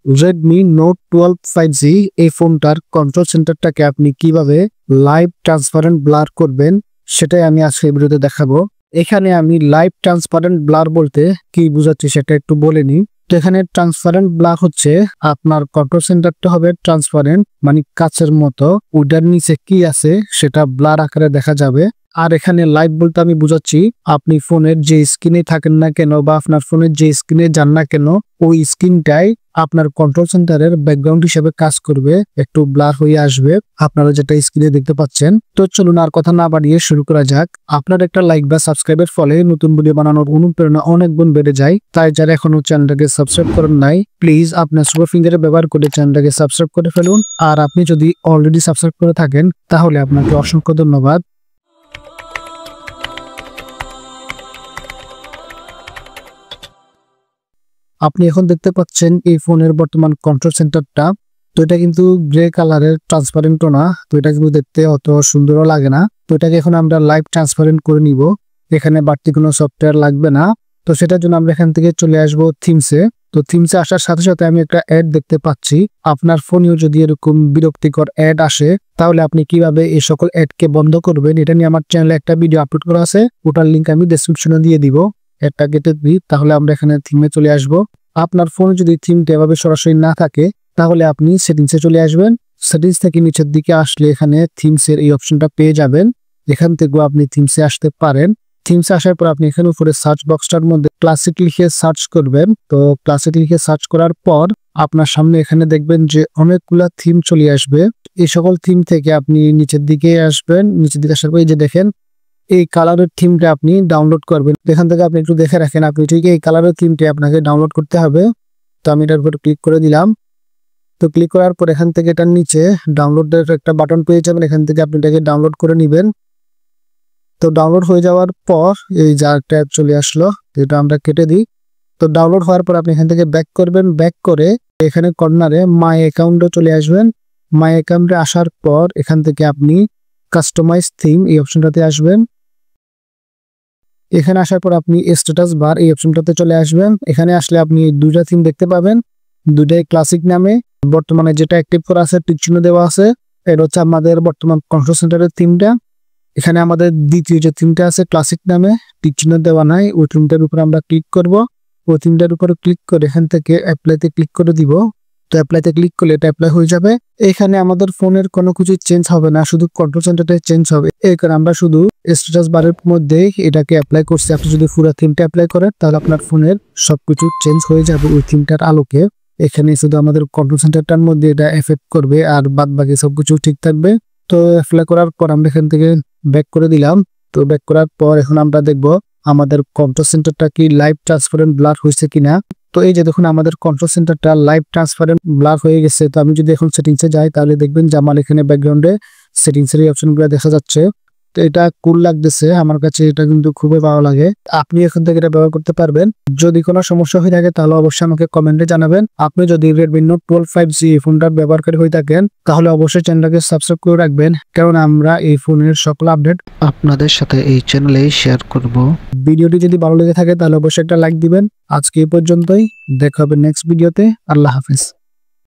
Redmi Note 12 5G এই ফোনটার control সেন্টারটাকে আপনি কিভাবে লাইভ ট্রান্সপারেন্ট ব্লার করবেন সেটাই আমি আজকে এই ভিডিওতে দেখাবো। এখানে আমি লাইভ ট্রান্সপারেন্ট ব্লার বলতে কি বোঝাচ্ছি সেটা একটু বলে নিই। তো এখানে ট্রান্সপারেন্ট ব্লার হচ্ছে আপনার কন্ট্রোল সেন্টারটা হবে ট্রান্সপারেন্ট, মানে কাচের মতো, ওটার নিচে কি আছে সেটা ব্লার আকারে দেখা যাবে। আর এখানে লাইভ বলতে আমি বুঝাচ্ছি আপনি ফোনের যে স্ক্রিনে থাকেন না কেন বা আপনার ফোনের যে স্ক্রিনে যান না কেন ওই স্ক্রিনটাই আপনার কন্ট্রোল সেন্টারের ব্যাকগ্রাউন্ড হিসেবে কাজ করবে, একটু ব্লার হয়ে আসবে আপনারা যেটা স্ক্রিনে দেখতে পাচ্ছেন। তো চলুন আর কথা না বাড়িয়ে শুরু করা যাক। আপনার একটা লাইক বা সাবস্ক্রাইবের ফলে নতুন ভিডিও বানানোর অনুপ্রেরণা অনেক গুণ বেড়ে যায়। তাই যারা এখনো চ্যানেলটাকে সাবস্ক্রাইব করেন নাই প্লিজ আপনার সুপার ফিঙ্গারে ব্যবহার করে চ্যানেলটাকে সাবস্ক্রাইব করে ফেলুন। আর আপনি যদি অলরেডি সাবস্ক্রাইব করে থাকেন তাহলে আপনাকে অসংখ্য ধন্যবাদ। আপনি এখন দেখতে পাচ্ছেন এই ফোনের বর্তমান কন্ট্রোল সেন্টারটা। তো এটা কিন্তু গ্রে কালারের, ট্রান্সপারেন্টও না, তো এটা কিন্তু দেখতে অত সুন্দরও লাগে না। তো এটাকে এখন আমরা লাইভ ট্রান্সপারেন্ট করে নিব। এখানে বাড়তি কোনো সফটওয়্যার লাগবে না। তো সেটার জন্য আমরা এখান থেকে চলে আসবো থিমসে। তো থিমসে আসার সাথে সাথে আমি একটা অ্যাড দেখতে পাচ্ছি। আপনার ফোনেও যদি এরকম বিরক্তিকর অ্যাড আসে তাহলে আপনি কিভাবে এই সকল অ্যাডকে বন্ধ করবেন এটা নিয়ে আমার চ্যানেলে একটা ভিডিও আপলোড করা আছে, ওটার লিঙ্ক আমি ডেসক্রিপশনে দিয়ে দিব। একটা কেটে দিই, তাহলে আমরা এখানে থিমে চলে আসব। আপনার ফোনে যদি থিমটা এভাবে সরাসরি না থাকে তাহলে আপনি সেটিংসে চলে আসবেন। সেটিংস থেকে নিচের দিকে আসলে এখানে থিমসের এই অপশনটা পেয়ে যাবেন। এখান থেকেও আপনি থিমসে আসতে পারেন। থিমসে আসার পর আপনি এখানে উপরে সার্চ বক্সটার মধ্যে ক্লাসিক লিখে সার্চ করবেন। তো ক্লাসিক লিখে সার্চ করার পর আপনার সামনে এখানে দেখবেন যে অনেকগুলা থিম চলে আসবে। এই সকল থিম থেকে আপনি নিচের দিকে আসবেন। নিচের দিকে আসার পর এই যে দেখেন এই কালারের থিমটা আপনি ডাউনলোড করবেন। এখান থেকে আপনি একটু দেখে রাখেন, আপনি ঠিক এই কালারের থিমটি আপনাকে ডাউনলোড করতে হবে। তো আমি এটার উপর ক্লিক করে দিলাম। তো ক্লিক করার পর এখান থেকে এটার নিচে ডাউনলোডের একটা বাটন পেয়ে যাবেন, এখান থেকে আপনি এটাকে ডাউনলোড করে নেবেন। তো ডাউনলোড হয়ে যাওয়ার পর এই যা ট্যাব চলে আসলো, এটা আমরা কেটে দিই। তো ডাউনলোড হওয়ার পর আপনি এখান থেকে ব্যাক করবেন। ব্যাক করে এখানে কর্নারে মাই অ্যাকাউন্টে চলে আসবেন। মাই অ্যাকাউন্টে আসার পর এখান থেকে আপনি কাস্টমাইজ থিম এই অপশনটাতে আসবেন। এখানে আসার পর আপনি স্ট্যাটাস বার এই অপশনটাতে চলে আসবেন। এখানে আসলে আপনি দুইটা থিম দেখতে পাবেন, দুইটাই ক্লাসিক নামে। বর্তমানে যেটা অ্যাক্টিভ করা আছে টিক চিহ্ন দেওয়া আছে, এটা হচ্ছে আমাদের বর্তমান কন্ট্রোল সেন্টারের থিমটা। এখানে আমাদের দ্বিতীয় যে থিমটা আছে ক্লাসিক নামে, টিক চিহ্ন দেওয়া নাই, ওই থিমটার উপর আমরা ক্লিক করব। ওই থিমটার উপরে ক্লিক করে এখান থেকে অ্যাপ্লাইতে ক্লিক করে দিব। তো অ্যাপ্লাইতে ক্লিক করলে এটা অ্যাপ্লাই হয়ে যাবে। এখানে আমাদের ফোনের কোনো কিছু চেঞ্জ হবে না, শুধু কন্ট্রোল সেন্টারটা চেঞ্জ হবে। এই কারণে আমরা শুধু স্ট্যাটাস বারের মধ্যে এটাকে অ্যাপ্লাই করছি। আপনি যদি পুরো থিমটা অ্যাপ্লাই করেন তাহলে আপনার ফোনের সবকিছু চেঞ্জ হয়ে যাবে ওই থিমটার আলোকে। এখানে শুধু আমাদের কন্ট্রোল সেন্টারটার মধ্যে এটা এফেক্ট করবে আর বাদ বাকি সবকিছু ঠিক থাকবে। তো অ্যাপ্লাই করার পর আমরা এখান থেকে ব্যাক করে দিলাম। তো ব্যাক করার পর এখন আমরা দেখব আমাদের কন্ট্রোল সেন্টারটা কি লাইভ ট্রান্সপারেন্ট ব্লার হয়েছে কিনা। তো এই যে দেখুন আমাদের কন্ট্রোল সেন্টারটা লাইভ ট্রান্সপারেন্ট ব্লার হয়ে গেছে। তো আমি যদি এখন সেটিংসে যাই তাহলে দেখবেন যে আমার এখানে ব্যাকগ্রাউন্ডে সেটিংসের এই অপশনগুলো দেখা যাচ্ছে। তো এটা কুল লাগতেছে আমার কাছে, এটা কিন্তু খুবই ভালো লাগে। আপনি এখান থেকে এটা ব্যবহার করতে পারবেন। যদি কোনো সমস্যা হয়ে থাকে তাহলে অবশ্যই আমাকে কমেন্টে জানাবেন। আপনি যদি Redmi Note 12 5G ফোনটার ব্যবহারকারী হয়ে থাকেন তাহলে অবশ্যই চ্যানেলটাকে সাবস্ক্রাইব করে রাখবেন, কারণ আমরা এই ফোনের সকল আপডেট আপনাদের সাথে এই চ্যানেলে শেয়ার করব। ভিডিওটি যদি ভালো লেগে থাকে তাহলে অবশ্যই একটা লাইক দিবেন। আজকে এই পর্যন্তই, দেখা হবে নেক্সট ভিডিওতে। আল্লাহ হাফেজ।